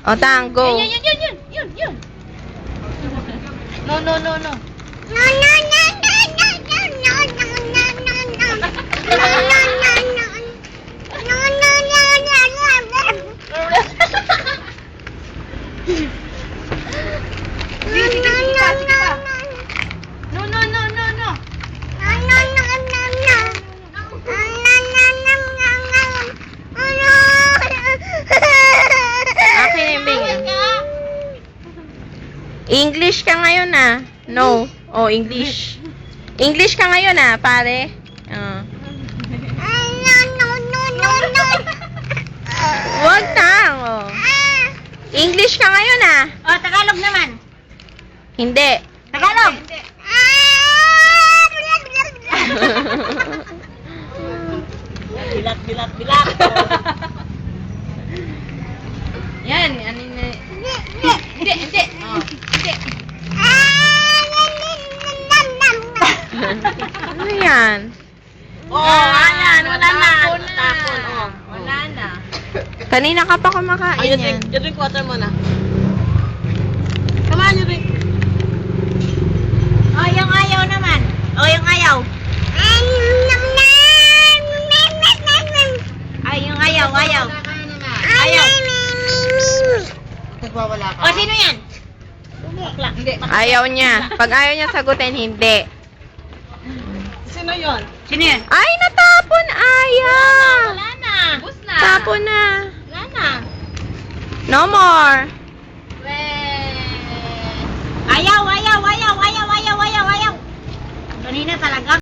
O, Tang, go. Yun. No. No, no, no, no. No, no, no, no, no, no, no, no, no, no, no. No, no, no, no. No, no, no, no, no, no. Sige pa. No, no, no, no, no. No, no, no, no, no. No, no, no, no, no, no. No. Akin yung bigyan. English ka ngayon ah. No. Oh, English. English ka ngayon ah, pare. Oh. No, no, no, no, no. Wag Tang. Oh. English ka ngayon ah. Oh, Tagalog naman. Hindi. Tagalog. Bilat. Yan, ano na. Hindi. Oh, hindi. Ano yan? Wala na. Tapon, Wala na. Kanina ka pa kumakain yan. You drink water muna. Come on, you drink. Oh, yung ayaw naman. Oh, yung ayaw. Ay, yung ayaw. Ayaw. Nagwawala ka? Oh, sino yan? Bakla. Hindi. Ayaw niya. Pag ayaw niya sagutin, hindi. Sino yon? Sino yan? Ay, natapon, Aya! Wala na. Bus na. Tapon na. Wala na. No more. Ayaw. Kanina talaga.